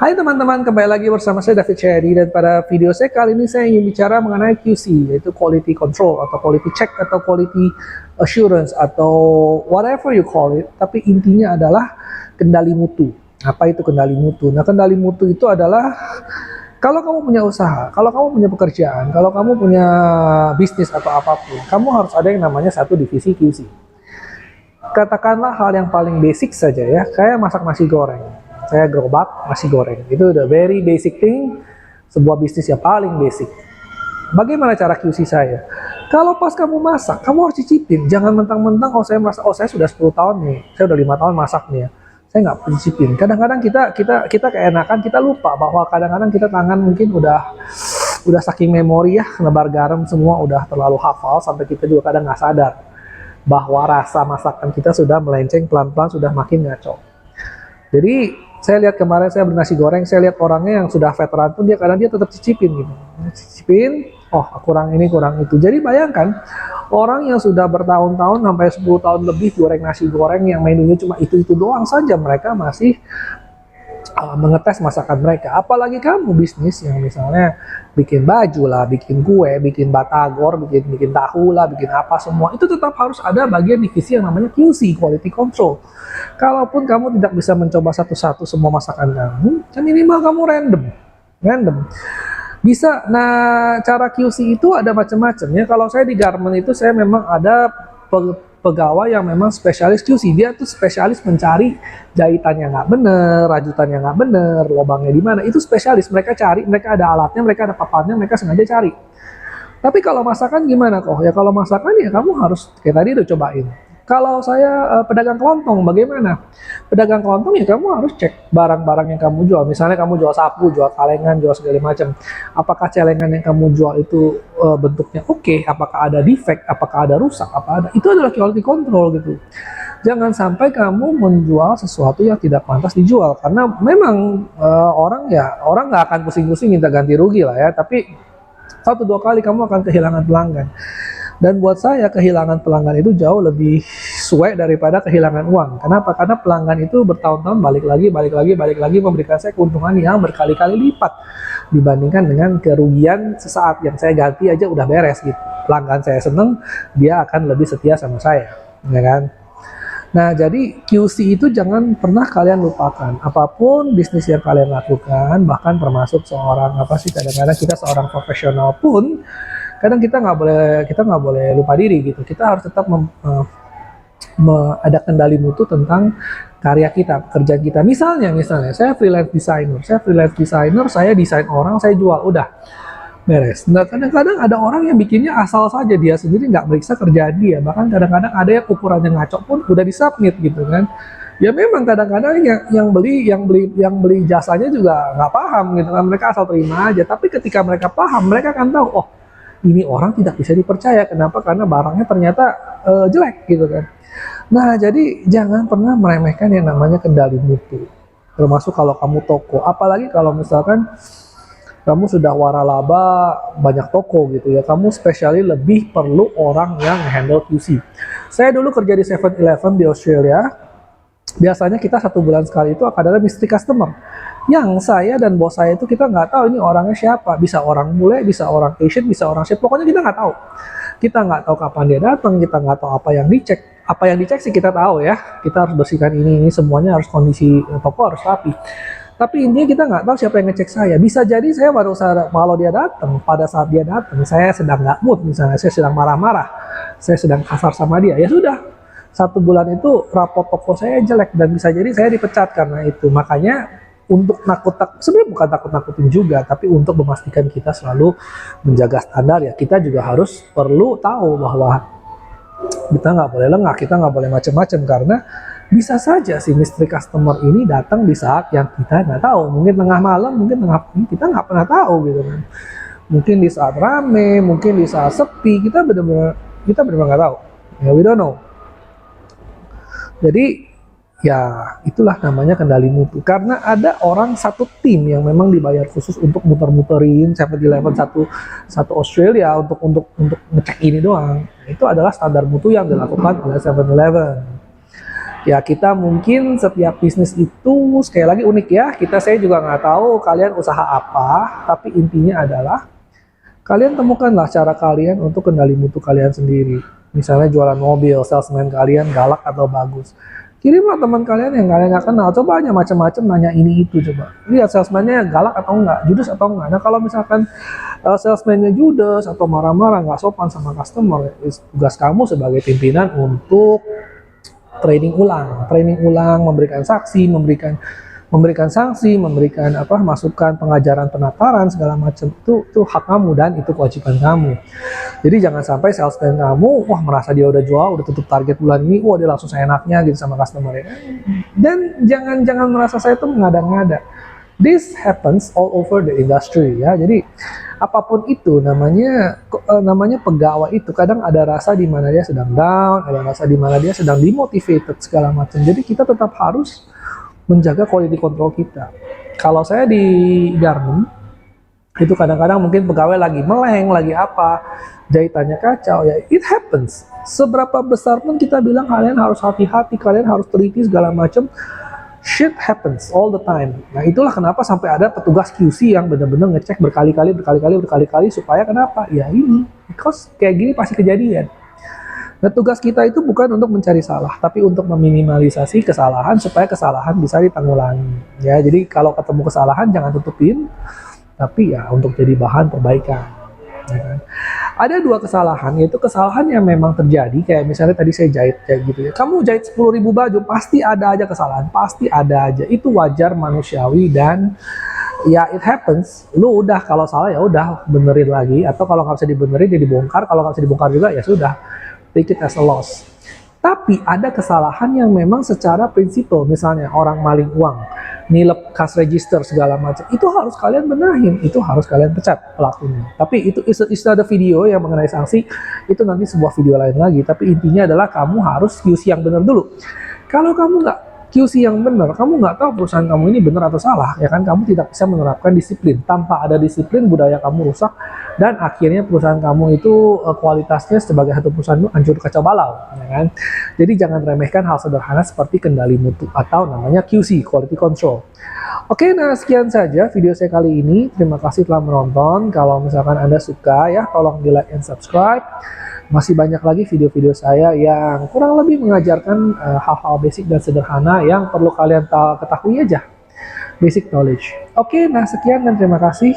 Hai teman-teman, kembali lagi bersama saya David Syahdi, dan pada video saya kali ini saya ingin bicara mengenai QC, yaitu Quality Control atau Quality Check atau Quality Assurance atau whatever you call it, tapi intinya adalah kendali mutu. Apa itu kendali mutu? Nah, kendali mutu itu adalah kalau kamu punya usaha, kalau kamu punya pekerjaan, kalau kamu punya bisnis atau apapun, kamu harus ada yang namanya satu divisi QC. Katakanlah hal yang paling basic saja ya, kayak masak nasi goreng. Saya gerobak nasi goreng. Itu udah very basic thing, sebuah bisnis yang paling basic. Bagaimana cara QC saya? Kalau pas kamu masak, kamu harus cicipin. Jangan mentang-mentang, oh saya masak, oh saya sudah 10 tahun nih, saya udah 5 tahun masak nih ya. Saya nggak cicipin. Kadang-kadang kita keenakan, kita lupa bahwa kadang-kadang kita tangan mungkin udah saking memori ya, nebar garam semua udah terlalu hafal sampai kita juga kadang nggak sadar bahwa rasa masakan kita sudah melenceng pelan-pelan, sudah makin ngaco. Jadi saya lihat kemarin saya beli nasi goreng, saya lihat orangnya yang sudah veteran pun dia kadang dia tetap cicipin gitu. Cicipin, oh kurang ini kurang itu. Jadi bayangkan orang yang sudah bertahun-tahun sampai 10 tahun lebih goreng nasi goreng yang menunya cuma itu doang saja, mereka masih mengetes masakan mereka. Apalagi kamu bisnis yang misalnya bikin baju lah, bikin kue, bikin batagor, bikin tahu lah, bikin apa semua, itu tetap harus ada bagian divisi yang namanya QC, Quality Control. Kalaupun kamu tidak bisa mencoba satu-satu semua masakan kamu, ya minimal kamu random bisa. Nah, cara QC itu ada macam-macam ya. Kalau saya di garment itu saya memang ada pegawai yang memang spesialis QC. Dia tuh spesialis mencari jahitannya nggak bener, rajutannya nggak bener, lubangnya di mana. Itu spesialis, mereka cari, mereka ada alatnya, mereka ada papannya, mereka sengaja cari. Tapi kalau masakan gimana kok? Ya kalau masakan ya kamu harus kayak tadi udah cobain. Kalau saya pedagang kelontong, bagaimana? Pedagang kelontong ya kamu harus cek barang-barang yang kamu jual. Misalnya kamu jual sapu, jual kalengan, jual segala macam. Apakah celengan yang kamu jual itu bentuknya oke? Apakah ada defect? Apakah ada rusak? Apa ada? Itu adalah quality control gitu. Jangan sampai kamu menjual sesuatu yang tidak pantas dijual. Karena memang orang nggak akan pusing-pusing minta ganti rugi lah ya. Tapi 1-2 kali kamu akan kehilangan pelanggan. Dan buat saya kehilangan pelanggan itu jauh lebih suwe daripada kehilangan uang. Kenapa? Karena pelanggan itu bertahun-tahun balik lagi memberikan saya keuntungan yang berkali-kali lipat dibandingkan dengan kerugian sesaat yang saya ganti aja udah beres gitu. Pelanggan saya seneng, dia akan lebih setia sama saya, ya kan? Nah, jadi QC itu jangan pernah kalian lupakan. Apapun bisnis yang kalian lakukan, bahkan termasuk kadang-kadang kita seorang profesional pun, kadang kita nggak boleh lupa diri gitu. Kita harus tetap ada kendali mutu tentang karya kita, pekerjaan kita. Misalnya saya freelance designer, saya desain orang, saya jual, udah beres. Nah, kadang-kadang ada orang yang bikinnya asal saja, dia sendiri nggak meriksa kerjaan dia. Bahkan kadang-kadang ada yang ukurannya ngaco pun udah disubmit gitu kan. Ya memang kadang-kadang yang beli jasanya juga nggak paham gitu kan. Mereka asal terima aja. Tapi ketika mereka paham, mereka akan tahu, oh ini orang tidak bisa dipercaya. Kenapa? Karena barangnya ternyata jelek gitu kan. Nah, jadi jangan pernah meremehkan yang namanya kendali mutu. Termasuk kalau kamu toko, apalagi kalau misalkan kamu sudah waralaba banyak toko gitu ya, kamu spesiali lebih perlu orang yang handle QC. Saya dulu kerja di 7-Eleven di Australia. Biasanya kita 1 bulan sekali itu akan ada mystery customer. Yang saya dan bos saya itu kita nggak tahu ini orangnya siapa. Bisa orang bule, bisa orang Asian, bisa orang siapa. Pokoknya kita nggak tahu. Kita nggak tahu kapan dia datang, kita nggak tahu apa yang dicek. Apa yang dicek sih kita tahu ya. Kita harus bersihkan ini semuanya, harus kondisi toko harus rapi. Tapi intinya kita nggak tahu siapa yang ngecek saya. Bisa jadi saya baru sadar kalau dia datang, pada saat dia datang, saya sedang nggak mood misalnya, saya sedang marah-marah, saya sedang kasar sama dia. Ya sudah, 1 bulan itu rapot toko saya jelek dan bisa jadi saya dipecat karena itu. Makanya untuk sebenarnya bukan takut-takutin juga, tapi untuk memastikan kita selalu menjaga standar ya, kita juga harus perlu tahu bahwa kita nggak boleh lengah, kita nggak boleh macam-macam, karena bisa saja si mystery customer ini datang di saat yang kita nggak tahu. Mungkin tengah malam, mungkin kita nggak pernah tahu gitu kan. Mungkin di saat rame, mungkin di saat sepi, kita benar-benar nggak tahu. Ya, we don't know. Jadi ya itulah namanya kendali mutu. Karena ada orang satu tim yang memang dibayar khusus untuk muter-muterin 7-Eleven satu Australia untuk ngecek ini doang. Itu adalah standar mutu yang dilakukan oleh 7-Eleven. Ya kita mungkin setiap bisnis itu sekali lagi unik ya. Saya juga nggak tahu kalian usaha apa, tapi intinya adalah kalian temukanlah cara kalian untuk kendali mutu kalian sendiri. Misalnya jualan mobil, salesman kalian galak atau bagus. Kirimlah teman kalian yang kalian nggak kenal, coba aja macam-macam nanya ini itu coba. Lihat salesmannya galak atau enggak, judes atau enggak. Nah kalau misalkan salesmannya judes atau marah-marah nggak sopan sama customer, tugas kamu sebagai pimpinan untuk training ulang, memberikan saksi, memberikan sanksi, memberikan masukan, pengajaran, penataran segala macam itu hak kamu dan itu kewajiban kamu. Jadi jangan sampai salesman kamu merasa dia udah jual, udah tutup target bulan ini, dia langsung seenaknya gitu sama customer ya. Dan jangan merasa saya tuh mengada-ngada. This happens all over the industry ya. Jadi apapun itu namanya pegawai itu kadang ada rasa di mana dia sedang down, ada rasa di mana dia sedang demotivated segala macam. Jadi kita tetap harus menjaga quality control kita. Kalau saya di garment itu kadang-kadang mungkin pegawai lagi meleng, lagi apa, jahitannya kacau ya, it happens. Seberapa besar pun kita bilang kalian harus hati-hati, kalian harus teliti segala macam, shit happens all the time. Nah itulah kenapa sampai ada petugas QC yang benar-benar ngecek berkali-kali supaya kenapa? Ya ini, because kayak gini pasti kejadian. Nah tugas kita itu bukan untuk mencari salah, tapi untuk meminimalisasi kesalahan supaya kesalahan bisa ditanggulangi. Ya jadi kalau ketemu kesalahan jangan tutupin, tapi ya untuk jadi bahan perbaikan. Ya kan? Ada dua kesalahan, yaitu kesalahan yang memang terjadi, kayak misalnya tadi saya jahit kayak gitu ya. Kamu jahit 10.000 baju, pasti ada aja kesalahan, pasti ada aja. Itu wajar, manusiawi, dan ya it happens. Lu udah kalau salah ya udah benerin lagi, atau kalau nggak bisa dibenerin ya dibongkar, kalau nggak bisa dibongkar juga ya sudah, take it as a loss. Tapi ada kesalahan yang memang secara prinsipal, misalnya orang maling uang, nilep cash register segala macam, itu harus kalian benahin, itu harus kalian pecat pelakunya. Tapi itu ada video yang mengenai sanksi, itu nanti sebuah video lain lagi. Tapi intinya adalah kamu harus QC yang benar dulu. Kalau kamu nggak QC yang benar, kamu nggak tahu perusahaan kamu ini benar atau salah, ya kan? Kamu tidak bisa menerapkan disiplin. Tanpa ada disiplin, budaya kamu rusak, dan akhirnya perusahaan kamu itu kualitasnya sebagai satu perusahaan itu hancur kacau balau, ya kan? Jadi jangan remehkan hal sederhana seperti kendali mutu atau namanya QC, quality control. Oke, nah sekian saja video saya kali ini. Terima kasih telah menonton. Kalau misalkan Anda suka ya, tolong di like and subscribe. Masih banyak lagi video-video saya yang kurang lebih mengajarkan hal-hal basic dan sederhana yang perlu kalian ketahui aja. Basic knowledge. Oke, nah sekian dan terima kasih.